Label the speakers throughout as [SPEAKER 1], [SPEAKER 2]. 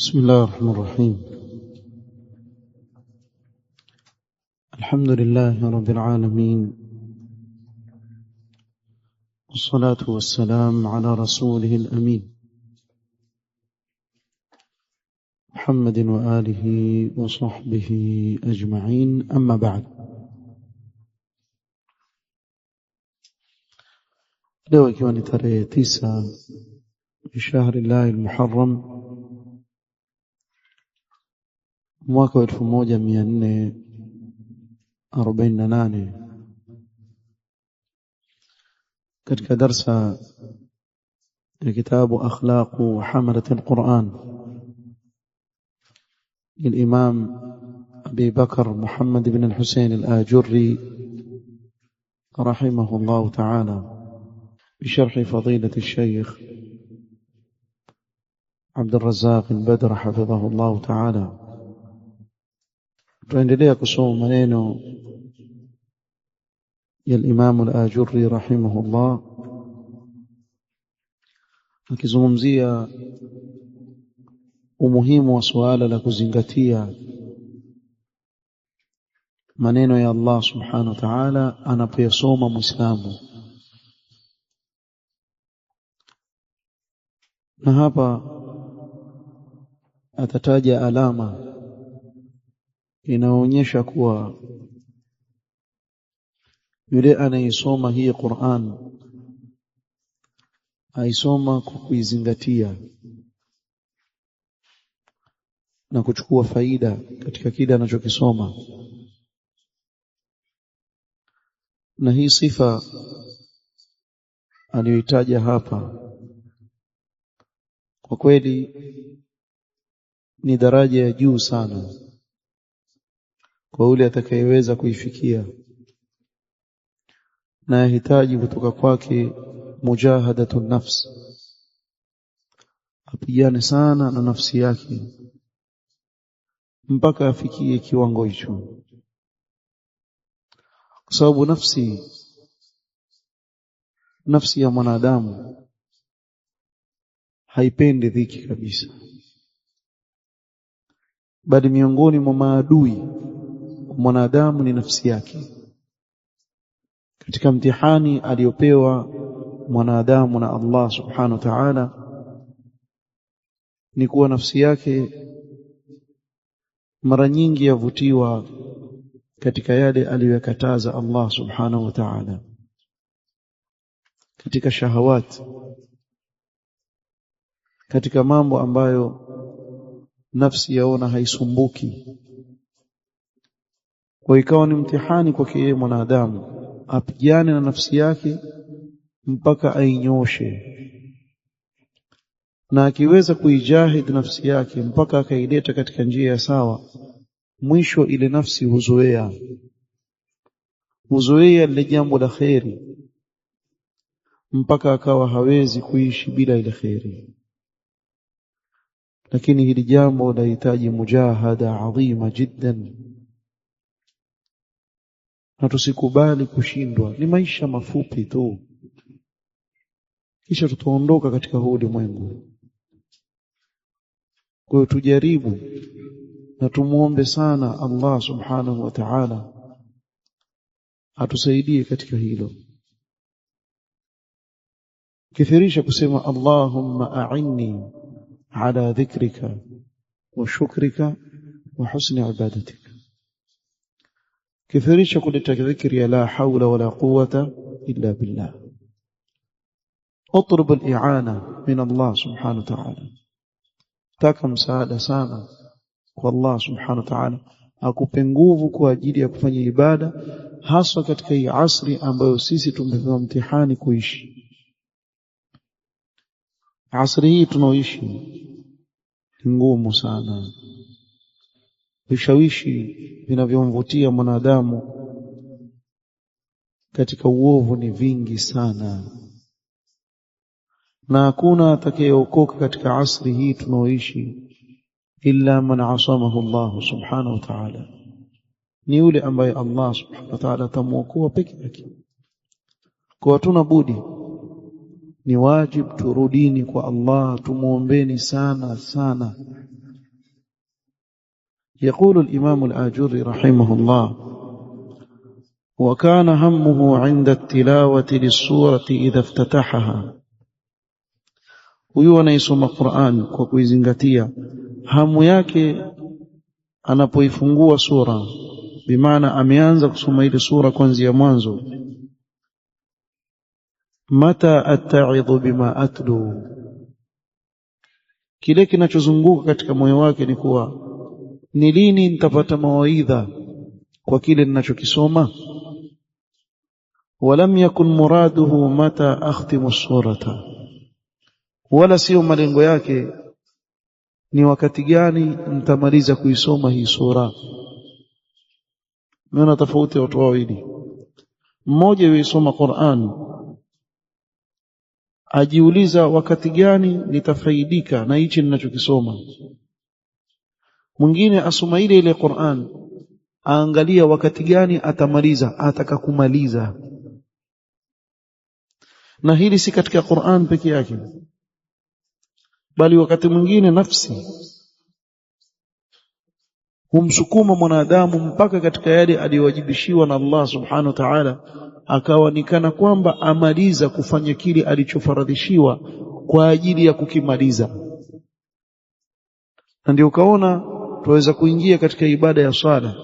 [SPEAKER 1] بسم الله الرحمن الرحيم. الحمد لله رب العالمين، والصلاة والسلام على رسوله الأمين محمد وآله وصحبه أجمعين، أما بعد. leo ikiwa ni tarehe 9 شهر الله المحرم mwaka 1448 katika darsa ya kitabu akhlaqu hamalat alquran للإمام أبي بكر محمد بن الحسين الآجري رحمه الله تعالى بشرح فضيلة الشيخ عبد الرزاق البدر حفظه الله تعالى. tuendelea kusoma maneno ya Imam al-Ajurri rahimahullah akizungumzia umuhimu wa suala la kuzingatia maneno ya Allah subhanahu wa ta'ala anapoyasoma Muislamu. Na hapa atataja alama inaonyesha kuwa yule anayesoma hii Qur'an aisoma kwa kuizingatia na kuchukua faida katika kile anachokisoma. Na hii sifa aliyoitaja hapa kwa kweli ni daraja ya juu sana kwa yule atakayeweza kuifikia, na yahitaji kutoka kwake mujahadatun nafs, apigane sana na nafsi yake mpaka afikie kiwango hicho, kwa sababu nafsi ya mwanadamu haipendi dhiki kabisa, bali miongoni mwa maadui mwanadamu ni nafsi yake. Katika mtihani aliyopewa mwanadamu na Allah subhanahu wa ta'ala ni kuwa nafsi yake mara nyingi yavutiwa katika yale aliyokataza Allah subhanahu wa ta'ala, katika shahawat, katika mambo ambayo nafsi yaona haisumbuki. Kwa ikawa ni mtihani kwake yeye mwanadamu apigane na nafsi yake mpaka ainyoshe, na akiweza kuijahid nafsi yake mpaka akaileta katika njia ya sawa, mwisho ile nafsi huzoea lile jambo la kheri mpaka akawa hawezi kuishi bila ile kheri. Lakini hili jambo lahitaji mujahada adhima jiddan, na tusikubali kushindwa. Ni maisha mafupi tu, kisha tutaondoka katika huu ulimwengu. Kwa hiyo tujaribu na tumuombe sana Allah subhanahu wa ta'ala atusaidie katika hilo. Kithirisha kusema Allahumma a'inni ala dhikrika wa shukrika wa husni ibadatika. Kithirisha kuleta dhikri ya la hawla wala quwwata illa billah. اطلب الإعانة من الله سبحانه وتعالى. taka msaada sana kwa Allah subhanahu wa ta'ala akupe nguvu kwa ajili ya kufanya ibada, hasa katika hii asri ambayo sisi tumepewa mtihani kuishi. Asri hii tunaoishi ngumu sana. Vishawishi vinavyomvutia mwanadamu katika uovu ni vingi sana, na hakuna atakayeokoka katika asri hii tunaoishi illa man asamahu Allah subhanahu wa ta'ala. Ni yule ambaye Allah subhanahu wa ta'ala atamuokoa peke yake. Kwa hatuna budi, ni wajib turudini kwa Allah, tumuombeni sana sana يقول الإمام الآجري رحمه الله: وكان همه عند التلاوة للسورة إذا افتتحها. huyu anaisoma Qur'an kwa kuizingatia, hamu yake anapoifungua sura, bimaana ameanza kusoma ile sura kuanzia mwanzo, mata atta'idhu bima atlu, kile kinachozunguka katika moyo wake ni kuwa ni lini nitapata mawaidha kwa kile ninachokisoma. Walam yakun muraduhu mata akhtimu surata, wala sio malengo yake ni wakati gani nitamaliza kuisoma hii sura. Maana tofauti watu wawili, mmoja yuisoma Qur'an ajiuliza wakati gani nitafaidika na hichi ninachokisoma. Mwingine asoma ile Qur'an aangalia wakati gani atamaliza, atakakumaliza. Na hili si katika Qur'an peke yake, bali wakati mwingine nafsi humsukuma mwanadamu mpaka katika yale aliyowajibishiwa na Allah subhanahu wa ta'ala, akawa nikana kwamba amaliza kufanya kile alichofaradhishiwa kwa ajili ya kukimaliza. Na ndio ukaona tuweza kuingia katika ibada ya sala,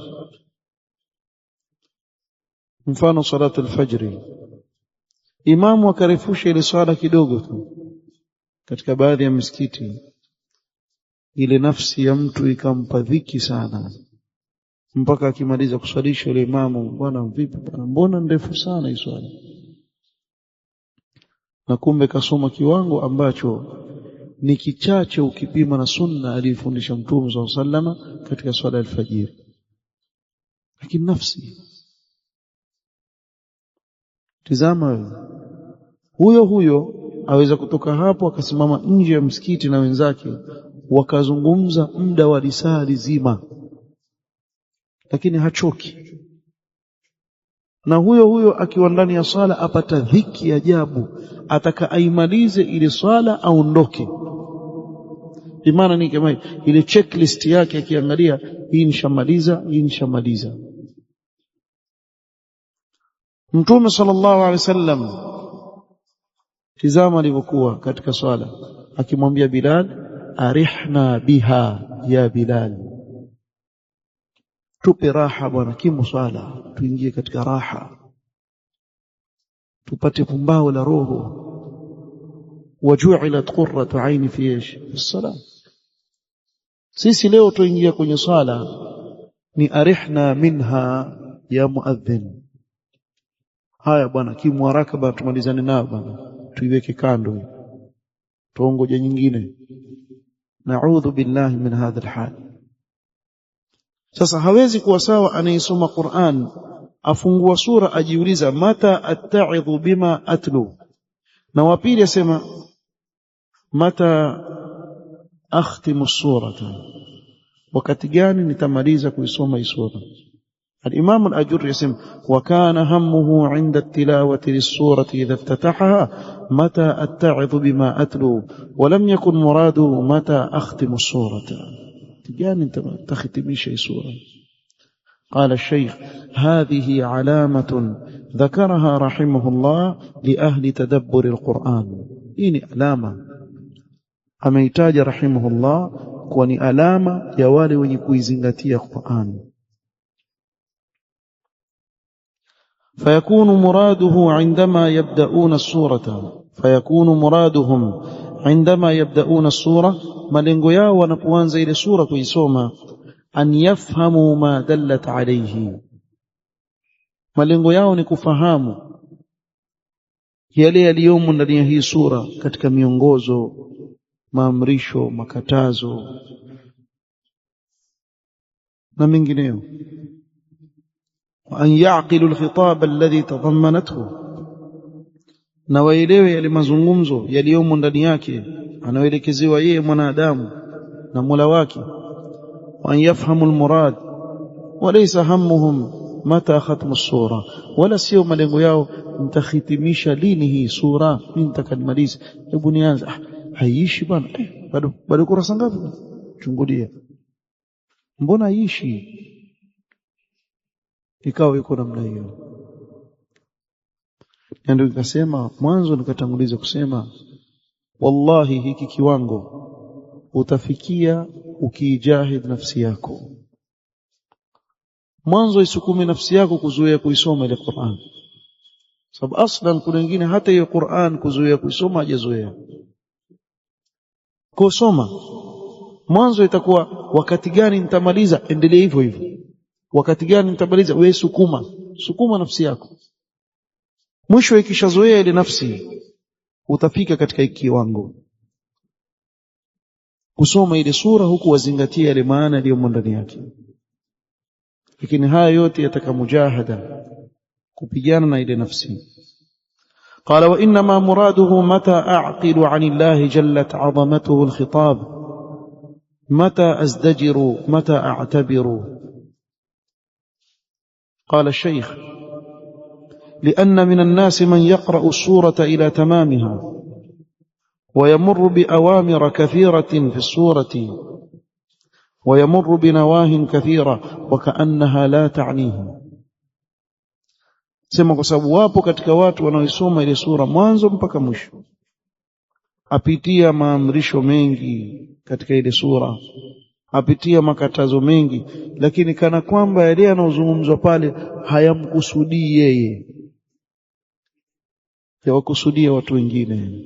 [SPEAKER 1] mfano salatu al-fajr, imamu akarefusha ile swala kidogo tu katika baadhi ya misikiti, ile nafsi ya mtu ikampa dhiki sana, mpaka akimaliza kuswalisha ile imamu, bwana vipi bwana, mbona ndefu sana hii swala? Na kumbe kasoma kiwango ambacho ni kichache ukipima na sunna aliyofundisha Mtume sallallahu alaihi wasallam katika swala al-fajr. Lakini nafsi, tizama, huyo aweza kutoka hapo akasimama nje ya msikiti na wenzake wakazungumza muda wa risaa zima, lakini hachoki. Na huyo akiwa ndani ya swala apata dhiki ajabu, ataka aimalize ile swala aondoke. Imana ni kama ile checklist yake, akiangalia hii nishamaliza. Mtume sallallahu alaihi wasallam, tizama alivyokuwa katika swala, akimwambia Bilal, arihna biha ya Bilal, tupe raha bwana kimu swala, tuingie katika raha, tupate pumbao la roho. waju'ilat qurratu aini fi as-salah. Sisi leo tuingia kwenye swala ni arihna minha ya muadhdhin. Haya bwana, kimu haraka bwana, tumalizane nao bwana, tuiweke kando, tuongoje nyingine. Naudhu billahi min hadha alhal. Sasa hawezi kuwa sawa anayesoma Qur'an afungua sura ajiuliza mata atta'idhu bima atlu, na wapili asema mata akhtimu surata, wakati gani nitamaliza kuisoma hii sura. الإمام الأجر يسمى وكان همه عند التلاوة للسورة إذا افتتحها متى أتعظ بما أتلو، ولم يكن مراده متى أختم السورة، يعني أنت تختمي شيء سورة. قال الشيخ هذه علامة ذكرها رحمه الله لأهل تدبر القرآن. إني علامة أميتاج رحمه الله كوني علامة يوالي ونكويزنغتي القرآن. فيكون مرادهم عندما يبدأون السورة malengo yao wanapoanza ile sura kuisoma, an yafhamu ma dallat alayhi, malengo yao ni kufahamu yale yaliyomo ndani ya hii sura katika miongozo, maamrisho, makatazo na mengineyo. وأن يعقلوا الخطاب الذي تضمنته, na waelewe yale mazungumzo yaliyomo ndani yake anayoelekezewa yeye mwanadamu na Mola wake. وأن يفهموا المراد وليس همهم متى ختم السورة, wala sio malengo yao nitakhitimisha lini hii sura, nitakamaliza, hebu nianze haiishi bwana, bado kurasa ngapi, chungulia. mbona ishi? Ikawa iko namna hiyo. Ndio nikasema mwanzo, nikatanguliza kusema wallahi hiki kiwango utafikia ukijahid nafsi yako. Mwanzo isukume nafsi yako kuzoea kuisoma ile Qur'an, sababu aslan kuna wengine hata hiyo Qur'an kuzoea kuisoma hajazoea. Kusoma mwanzo itakuwa wakati gani nitamaliza, endelee hivyo hivyo. Wakati gani nitamaliza, wewe sukuma nafsi yako. Mwisho ikishazoea ile nafsi utafika katika kiwango kusoma ile sura huku wazingatia ile maana iliyo ndani yake. Lakini haya yote yataka mujahada, kupigana na ile nafsi. Qala wa inma muraduhu mata a'qilu 'ani Allah jallat 'azamatuhu al-khitab mata azdajiru mata a'tabiru. قال الشيخ لأن من الناس من يقرأ السورة إلى تمامها ويمر بأوامر كثيرة في السورة ويمر بنواه كثيرة وكأنها لا تعنيه. Sema kwa sababu wapo katika watu wanaoisoma ile sura mwanzo mpaka mwisho, apitia maamrisho mengi katika ile sura, apitia makatazo mengi, lakini kana kwamba yale yanayozungumzwa pale hayamkusudii yeye, yawakusudia watu wengine.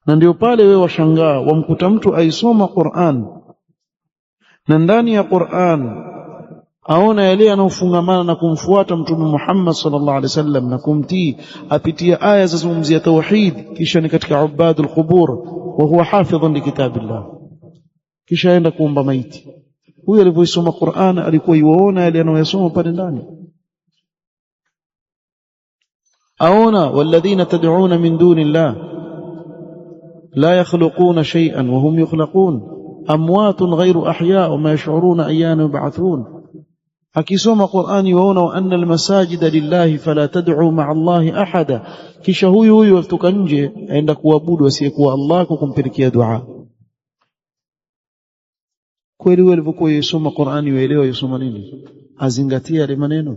[SPEAKER 1] Na ndio pale wewe washangaa, wamkuta mtu aisoma Qur'an na ndani ya Qur'an aona yale yanayofungamana na kumfuata Mtume Muhammad sallallahu alaihi wasallam na kumtii, apitia aya za zungumzia tauhid, kisha ni katika ubadul qubur wa huwa hafidhun li kitabillah, kisha aenda kuomba maiti. Huyo alipoisoma Qur'an alikuwa yuona yale anayosoma pale ndani. Aona walladhina tad'una min dunillah la yakhluquna shay'an wa hum yukhlaqun amwatun ghayru ahya wa ma yash'uruna ayyana yub'athun. Akisoma Qur'ani waona wa anna almasajida lillahi fala tad'u ma'a Allahi ahada, kisha huyu atoka nje aenda kuabudu asiyekuwa Allah kwa kumpelekea dua. Kweli wewe ulipokuwa yesoma Qur'ani uelewa yesoma nini, azingatia yale maneno.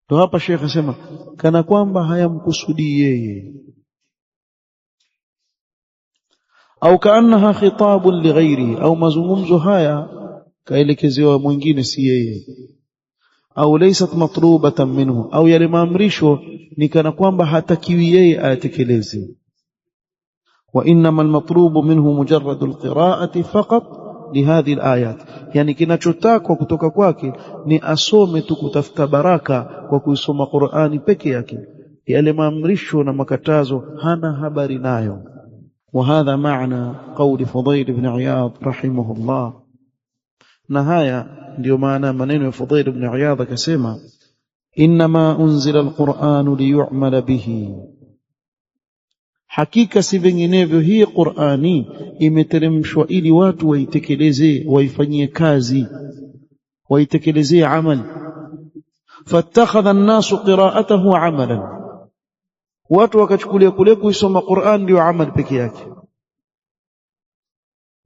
[SPEAKER 1] Ndio hapa Sheikh asema kana kwamba hayamkusudii yeye, au kaannaha khitabun lighairi, au mazungumzo haya kaelekezewa mwingine si yeye, au laysat matlubatan minhu, au yale maamrisho ni kana kwamba hatakiwi yeye ayatekeleze. Wa innama almatlubu minhu mujarradu alqira'ati faqat lihadhi alayat, yani kinachotakwa kutoka kwake ni asome tu kutafuta baraka kwa kuisoma Qur'ani peke yake, yale maamrisho na makatazo hana habari nayo. وهذا معنى قول فضيل بن عياض رحمه الله. na haya ndio maana maneno ya Fudhail ibn Iyadh akasema inma unzila alquran liyu'mala bihi, hakika si vinginevyo hii Qur'ani imeteremshwa ili watu waitekeleze, waifanyie kazi, waitekelezee amal. fattakhadha an-nasu qira'atahu 'amalan, watu wakachukulia kule kuisoma Qur'an ndio amal peke yake.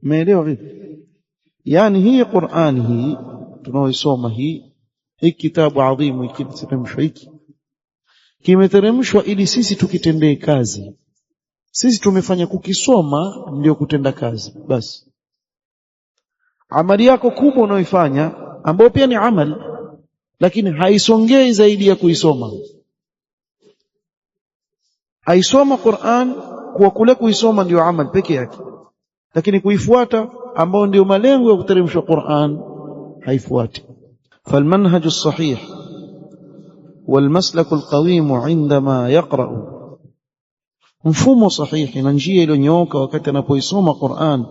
[SPEAKER 1] Umeelewa vipi? Yani hii Qur'an hii tunaoisoma hii kitabu adhimu kimeteremshwa, hiki kimeteremshwa ili sisi tukitendee kazi. Sisi tumefanya kukisoma ndio kutenda kazi basi. Amali yako kubwa unaoifanya ambayo pia ni amal, lakini haisongei zaidi ya kuisoma. Aisoma Qur'an kwa kule kuisoma ndio amal peke yake, lakini kuifuata ambao ndio malengo ya kuteremshwa Qur'an haifuati. فالمنهج الصحيح والمسلك القويم عندما يقرأ، mfumo sahihi na njia iliyonyooka wakati anapoisoma Qur'an,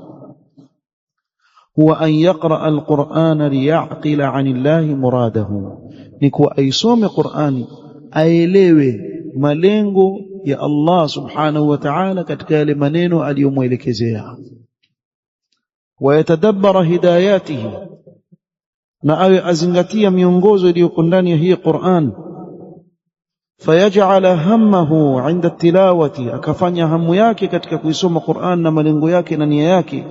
[SPEAKER 1] huwa an yaqra al-Qur'ana liya'qila 'ani Allahi muradahu, ni kuwa aisome Qur'ani aelewe malengo ya Allah subhanahu wa ta'ala katika yale maneno aliyomwelekezea. Wayatadabbara hidayatihi, na awe azingatia miongozo iliyoko ndani ya hii Qur'an. Fayaj'ala hammahu 'inda tilawati, akafanya hamu yake katika kuisoma Qur'an na malengo yake na nia yake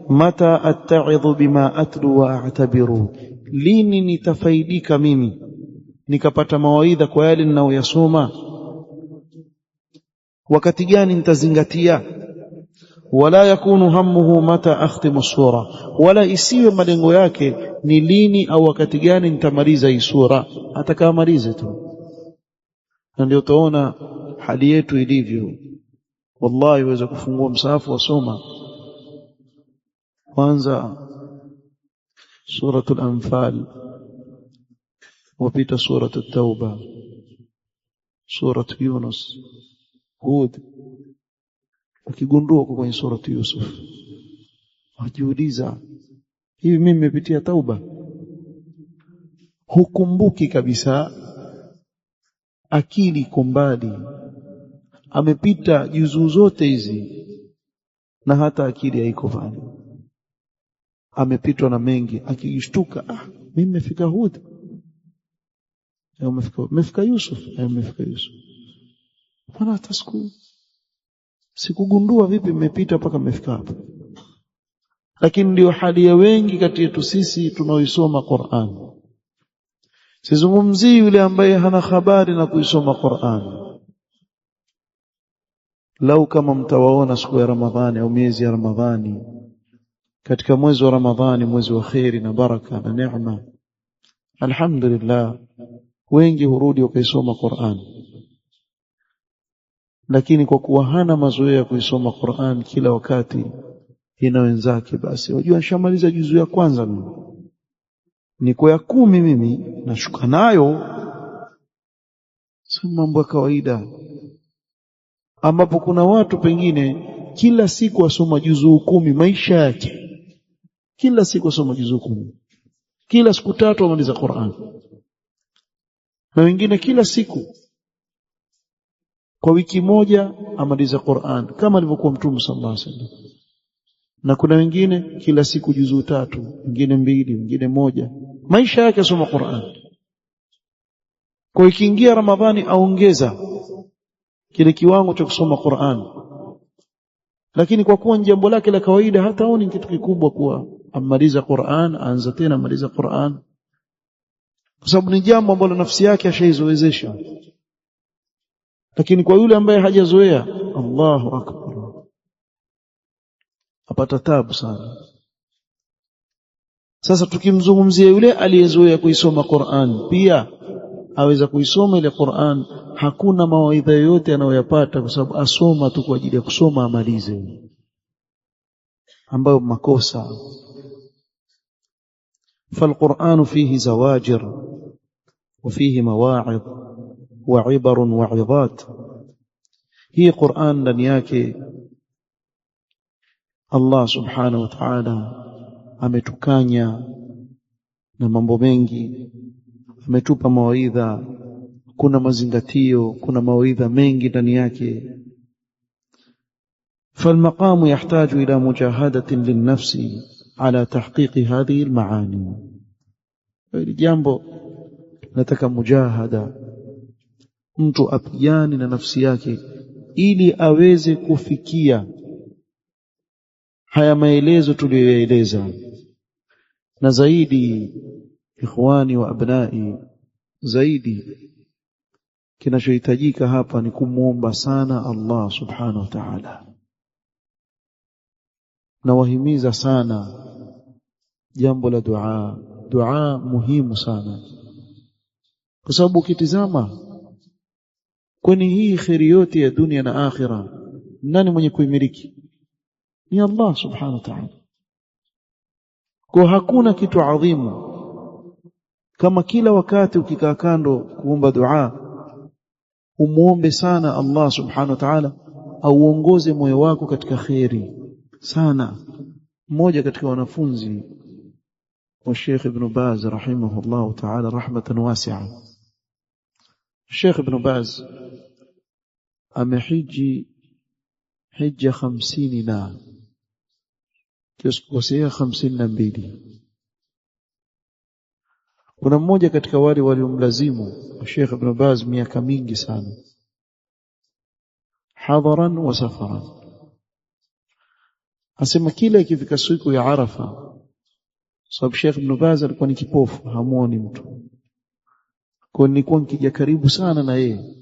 [SPEAKER 1] mata attaidhu bima atlu wa a'tabiru, lini nitafaidika mimi nikapata mawaidha kwa yale ninayoyasoma, wakati gani nitazingatia. Wala yakunu hammuhu mata akhtimu sura, wala isiwe malengo yake ni lini au wakati gani nitamaliza hii sura, atakamalize tu. Na ndio utaona hali yetu ilivyo. Wallahi waweza kufungua msahafu wasoma kwanza suratul Anfal, wapita suratul Tauba, suratul Yunus, Hud, ukigundua kwa kwenye suratul Yusuf wajiuliza, hivi mimi nimepitia Tauba? Hukumbuki kabisa, akili kumbali, amepita juzuu zote hizi na hata akili haiko pale, amepitwa na mengi. Akishtuka, mimi nimefika Hud, nimefika Yusuf, nimefika Yusuf, bwana hata sikugundua vipi nimepita mpaka nimefika hapa. Lakini ndio hali ya wengi kati yetu sisi tunaoisoma Qur'an. Sizungumzii yule ambaye hana habari na kuisoma Qur'an. Lau kama mtawaona siku ya Ramadhani au miezi ya Ramadhani, katika mwezi wa Ramadhani, mwezi wa khairi na baraka na neema, alhamdulillah, wengi hurudi wakaisoma Qur'an. Lakini kwa kuwa hana mazoea ya kuisoma Qur'an kila wakati, ina wenzake, basi wajua nishamaliza juzu ya kwanza, mimi niko ya 10, mimi nashuka nayo. Si mambo ya kawaida, ambapo kuna watu pengine kila siku wasoma juzu 10 maisha yake, kila siku wasoma juzu 10, kila siku 3 wamaliza Qur'an, na wengine kila siku kwa wiki moja amaliza Qur'an kama alivyokuwa Mtume sallallahu alaihi wasallam. Na kuna wengine kila siku juzu 3, wengine 2, wengine 1, maisha yake asoma Qur'an. Kwa ikiingia Ramadhani aongeza kile kiwango cha kusoma Qur'an, lakini kwa kuwa jambo lake la kawaida hataoni kitu kikubwa kuwa amaliza Qur'an, aanza tena amaliza Qur'an, kwa sababu ni jambo ambalo nafsi yake ashaizoezesha. Lakini kwa yule ambaye hajazoea, Allahu akbar, apata taabu sana. Sasa tukimzungumzia yule aliyezoea kuisoma Qur'an, pia aweza kuisoma ile Qur'an, hakuna mawaidha yoyote anayoyapata, kwa sababu asoma tu kwa ajili ya kusoma amalize, ambayo makosa. فالقرآن فيه زواجر وفيه مواعظ وعبر وعظات. هي قرآن ndani yake Allah subhanahu wa ta'ala ametukanya na mambo mengi, ametupa mawaidha, kuna mazingatio, kuna mawaidha mengi ndani yake. فالمقام يحتاج إلى مجاهدة للنفس على تحقيق هذه المعاني. jambo nataka mujahada, mtu apigane na nafsi yake ili aweze kufikia haya maelezo tuliyoeleza. Na zaidi, ikhwani wa abnai, zaidi kinachohitajika hapa ni kumuomba sana Allah subhanahu wa ta'ala. Na wahimiza sana jambo la dua. Dua muhimu sana, kwa sababu ukitizama kwenye hii khairi yote ya dunia na akhira, nani mwenye kuimiliki? Ni Allah subhanahu wa ta'ala. Kwa hakuna kitu adhimu kama kila wakati ukikaa kando kuomba dua, umuombe sana Allah subhanahu wa ta'ala auongoze moyo wako katika khairi sana. Mmoja katika wanafunzi wa Sheikh Ibn Baz rahimahullah ta'ala rahmatan wasi'a, Sheikh Ibn Baz amehiji hija 50 na kisikosea 52. Kuna mmoja katika wale waliomlazimu Sheikh Ibn Baz miaka mingi sana, hadaran wa safaran, Asema kila ikifika siku ya Arafa, sababu Sheikh Ibn Baz alikuwa ni kipofu, hamuoni mtu. Kwa nilikuwa nikija karibu sana na yeye,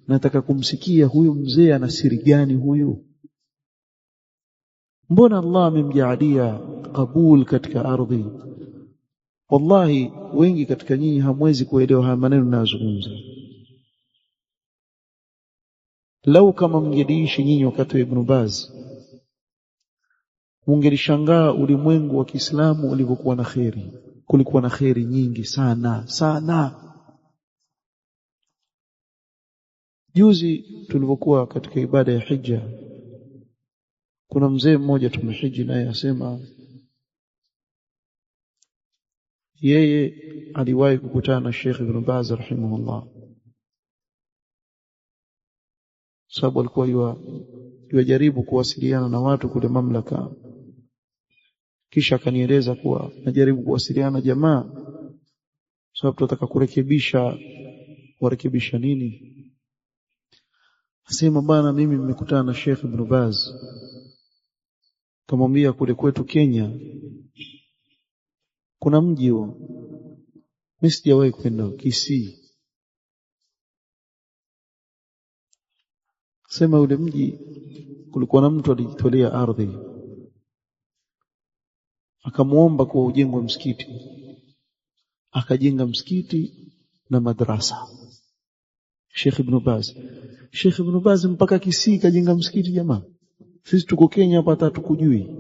[SPEAKER 1] nataka kumsikia huyu mzee ana siri gani huyu. Mbona Allah amemjaalia kabul katika ardhi? Wallahi wengi katika nyinyi hamwezi kuelewa haya maneno ninayozungumza. Lau kama mngeliishi nyinyi wakati wa Ibn Baz, mungelishangaa ulimwengu wa Kiislamu ulivyokuwa na kheri. Kulikuwa na kheri nyingi sana sana. Juzi tulipokuwa katika ibada ya hija, kuna mzee mmoja tumehiji naye asema yeye aliwahi kukutana na Sheikh Ibn Baz rahimahullah, sababu alikuwa yajaribu kuwasiliana na watu kule mamlaka. Kisha akanieleza kuwa najaribu kuwasiliana na jamaa sababu tunataka kurekebisha. Warekebisha nini? Asema bana, mimi nimekutana na Sheikh Ibn Baz, kamwambia kule kwetu Kenya kuna mji huo, mimi sijawahi kwenda, Kisii. Sema ule mji kulikuwa na mtu alijitolea ardhi, akamuomba kwa ujengwe msikiti, akajenga msikiti na madrasa. Sheikh Ibn Baz, Sheikh Ibn Baz mpaka Kisii kajenga msikiti jamaa. Sisi tuko Kenya hapa hata tukujui.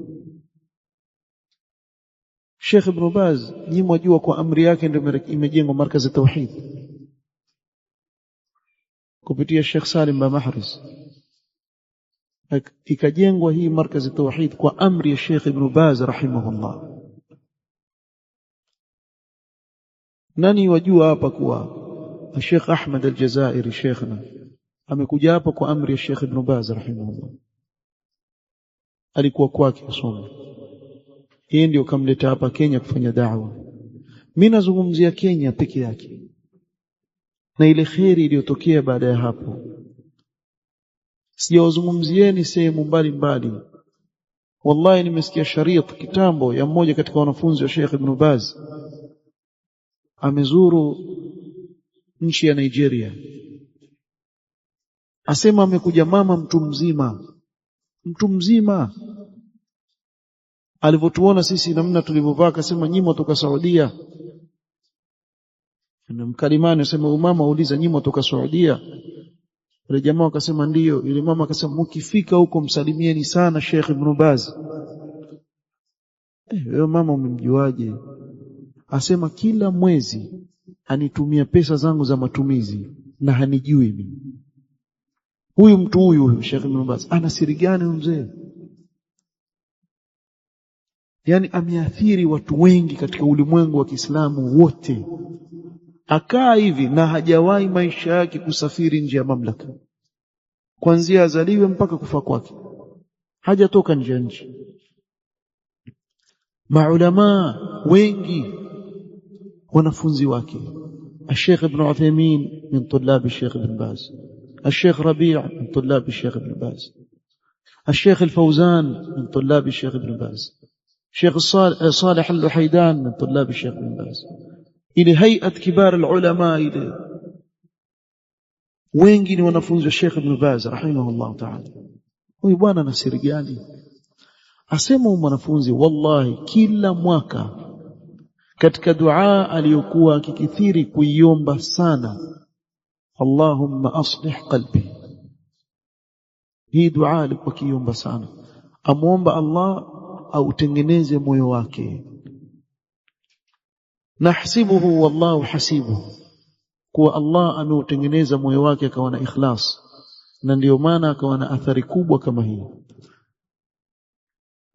[SPEAKER 1] Sheikh Ibn Baz nyinyi mwajua kwa amri yake ndio imejengwa markazi tauhid kupitia Sheikh Salim Mahris. Ikajengwa hii markazi tauhid kwa amri ya Sheikh Ibn Baz rahimahullah. Nani wajua hapa kuwa Sheikh Ahmed Al-Jazairi Sheikhna amekuja hapa kwa amri ya Sheikh Ibn Baz rahimahullah. Alikuwa kwake kusoma, yeye ndio kamleta hapa Kenya kufanya da'wa. Mimi nazungumzia Kenya peke yake na ile khairi iliyotokea baada ya hapo. Sijawazungumzieni sehemu mbalimbali. Wallahi nimesikia sharit kitambo ya mmoja katika wanafunzi wa Sheikh Ibn Baz amezuru nchi ya Nigeria. Asema amekuja mama mtu mzima. Alivyotuona sisi namna tulivyovaa akasema nyinyi kutoka Saudia. Na mkalimani asema mama auliza nyinyi kutoka Saudia. Yule jamaa akasema ndiyo. Yule mama akasema mkifika huko msalimieni sana Sheikh Ibn Baz. Wewe mama umemjuaje? Asema kila mwezi anitumia pesa zangu za matumizi na hanijui mimi. Huyu mtu huyu Sheikh Ibn Baz ana siri gani mzee? Yani ameathiri watu wengi katika ulimwengu wa Kiislamu wote. Akaa hivi na hajawahi maisha yake kusafiri nje ya mamlaka. Kuanzia azaliwe mpaka kufa kwake hajatoka nje ya nchi. Maulama wengi wanafunzi wake. الشيخ ابن عثيمين من طلاب الشيخ ابن باز، الشيخ ربيع من طلاب الشيخ ابن باز، الشيخ الفوزان من طلاب الشيخ ابن باز، الشيخ صالح اللحيدان من طلاب الشيخ ابن باز، إلى هيئة كبار العلماء إلى wengi ni wanafunzi wa Sheikh Ibn Baz rahimahullah ta'ala. Huyu bwana na siri gani? Asema mwanafunzi wallahi kila mwaka katika dua aliyokuwa akikithiri kuiomba sana, Allahumma aslih qalbi. Hii dua alikuwa akiomba sana, amuomba Allah autengeneze moyo wake. Nahsibuhu wallahu hasibuhu, kuwa Allah ameutengeneza moyo wake akawa na ikhlas, na ndio maana akawa na athari kubwa kama hii.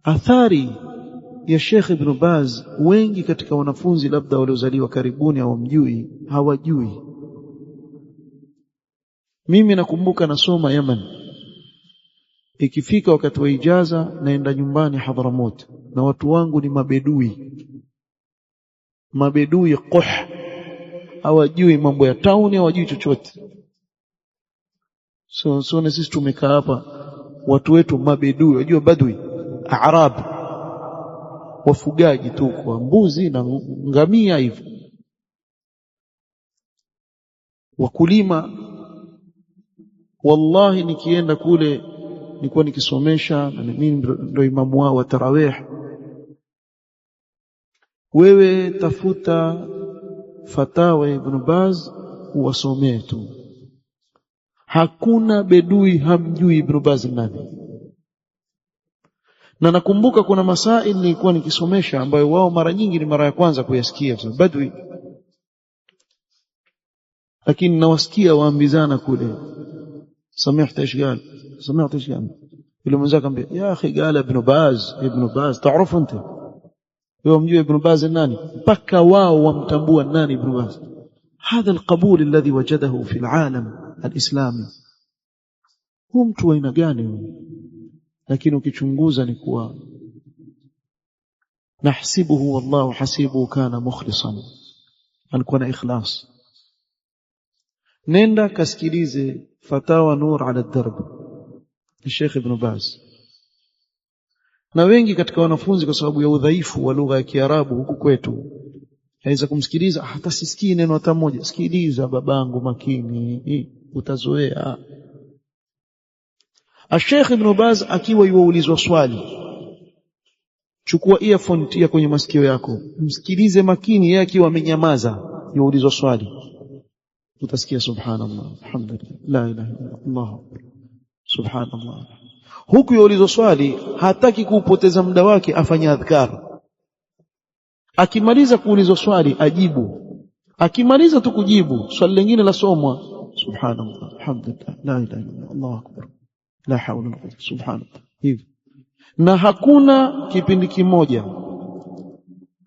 [SPEAKER 1] Athari ya Sheikh Ibn Baz wengi katika wanafunzi labda waliozaliwa karibuni au mjui hawajui. Mimi nakumbuka nasoma Yemen, ikifika wakati wa ijaza naenda nyumbani Hadhramut na watu wangu ni mabedui Quh, hawajui mambo ya town, hawajui chochote. So na sisi tumekaa hapa watu wetu mabedui, wajua badui Arab, wafugaji tu kwa mbuzi na ngamia hivyo, wakulima. Wallahi nikienda kule nilikuwa nikisomesha na mimi ndio imamu wao wa tarawih. Wewe tafuta fatawa Ibn Baz uwasomee tu, hakuna bedui hamjui Ibn Baz nani. Na nakumbuka kuna masaili nilikuwa nikisomesha ambayo wao mara nyingi ni mara ya kwanza kuyasikia, kwa badui, lakini nawasikia waambizana kule, سمعت ايش قال yule mmoja akamwambia, ya akhi qala Ibn Baz تعرف انت yeye mjue Ibn Baz nani, mpaka wao wamtambua nani Ibn Baz. هذا القبول الذي وجده في العالم الإسلامي hum mtu aina gani huyo? Lakini ukichunguza ni kuwa nahsibuhu wallahu hasibuhu kana mukhlisan, alikuwa na ikhlas. Nenda kasikilize fatawa Nur ala Darb Sheikh Ibn Baz. Na wengi katika wanafunzi kwa sababu ya udhaifu wa lugha ya Kiarabu huku kwetu haweza kumsikiliza, hata sisikii neno hata moja. Sikiliza babangu makini, utazoea. Sheikh Ibn Baz akiwa yuulizwa swali, chukua earphone tia kwenye masikio yako, msikilize makini. Yeye akiwa amenyamaza yuulizwa swali, utasikia subhanallah, alhamdulillah, la ilaha illa Allah, subhanallah. Huku yuulizwa swali hataki kupoteza muda wake, afanye adhkar. Akimaliza kuulizwa swali ajibu, akimaliza tu kujibu swali lingine la somwa, subhanallah, alhamdulillah, la ilaha illa Allah, akbar, la hawla wala quwwata, subhanallah. Hivi na hakuna kipindi kimoja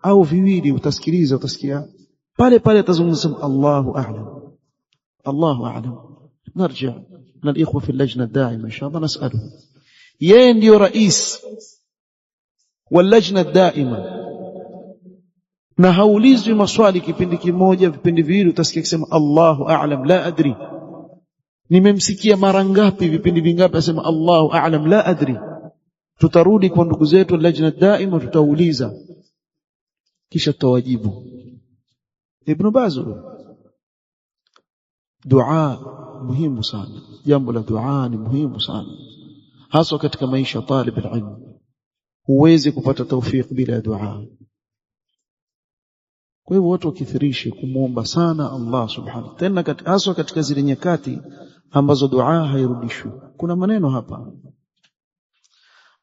[SPEAKER 1] au viwili utasikiliza, utasikia pale pale atazungumza Allahu a'lam, Allahu a'lam. Narji na ikhwa fi اللجنة الدائمة inshallah nas'aluhu, yeye ndio rais wa اللجنة الدائمة, na haulizwi maswali kipindi kimoja, vipindi viwili, utasikia kusema Allahu a'lam, la adri. Nimemsikia mara ngapi, vipindi vingapi asema Allahu a'lam, la adri. Tutarudi kwa ndugu zetu lajna daima, tutauliza kisha tutawajibu. Ibn Baz, dua muhimu sana, jambo la dua ni muhimu sana, hasa katika maisha talib alilm. Huwezi kupata tawfik bila dua. Kwa hivyo watu wakithirishe kumuomba sana Allah subhanahu, tena hasa katika zile nyakati ambazo dua hairudishwi. Kuna maneno hapa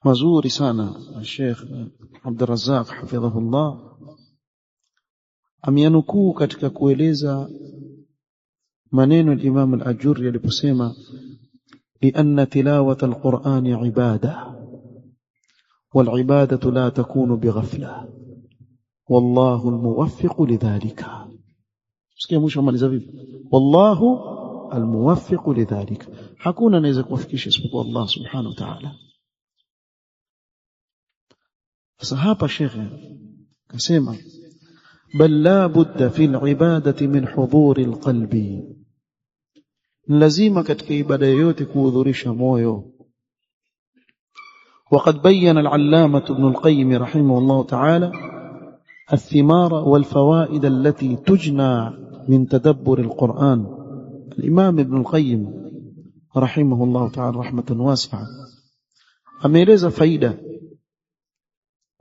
[SPEAKER 1] mazuri sana Sheikh Abdul Razzaq hafidhahullah ameyanukuu katika kueleza maneno al-Imam al-Ajurri aliposema, lianna tilawata al-Qur'ani ibada wal-ibadatu la takunu bighafla wallahu al-muwaffiqu lidhalika. Sikia mwisho maliza vipi? Wallahu al-muwaffiqu lidhalika. Hakuna anaweza kuwafikisha isipokuwa Allah subhanahu wa ta'ala. Sasa hapa shekhe kasema, bal la budda fi al-ibadati min hudhuri al-qalbi, lazima katika ibada yoyote kuhudhurisha moyo. وقد بين العلامة ابن القيم رحمه الله تعالى الثمار والفوائد التي تجنى من تدبر القرآن. الإمام ابن القيم رحمه الله تعالى رحمة واسعة ameeleza faida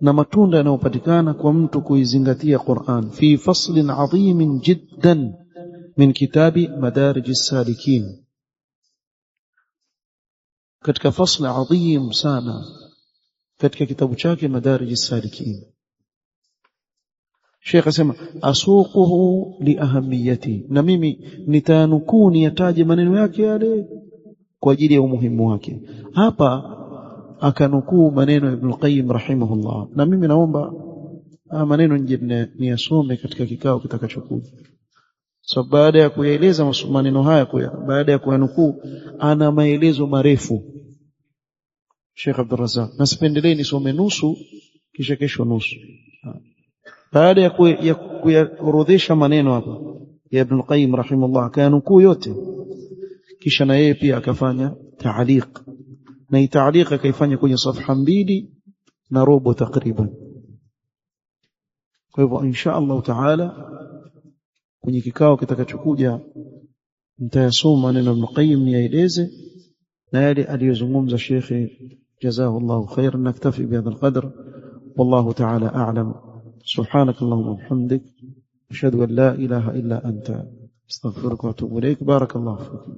[SPEAKER 1] na matunda yanayopatikana kwa mtu kuizingatia Qur'an fi faslin adhim jiddan min kitabi Madarij as-Salikin, katika fasli adhim sana katika kitabu chake Madarij as-Salikin. Sheikh asema asuquhu li ahamiyati, na mimi nitanukuni yataje maneno yake yale kwa ajili ya umuhimu wake. Hapa akanukuu maneno ya Ibn al-Qayyim rahimahullah, na mimi naomba maneno nje niyasome katika kikao kitakachokuja. So baada ya kueleza maneno haya, baada ya kuyanukuu, ana maelezo marefu Sheikh Abdul Razzaq, na sipendelee nisome nusu kisha kesho nusu. Baada ya kuyaorodhesha maneno hapa ya Ibn al-Qayyim rahimahullah, kayanukuu yote, kisha na yeye pia akafanya taaliq, na hii taaliq akaifanya kwenye safha 2 na robo takriban. Kwa hivyo insha Allah taala kwenye kikao kitakachokuja nitayasoma maneno ya Ibn Qayyim niyaeleze na yale aliyozungumza Sheikh جزاه الله خيرا. نكتفي بهذا القدر والله تعالى أعلم. سبحانك اللهم وبحمدك أشهد أن لا إله إلا أنت استغفرك وأتوب إليك. بارك الله فيكم.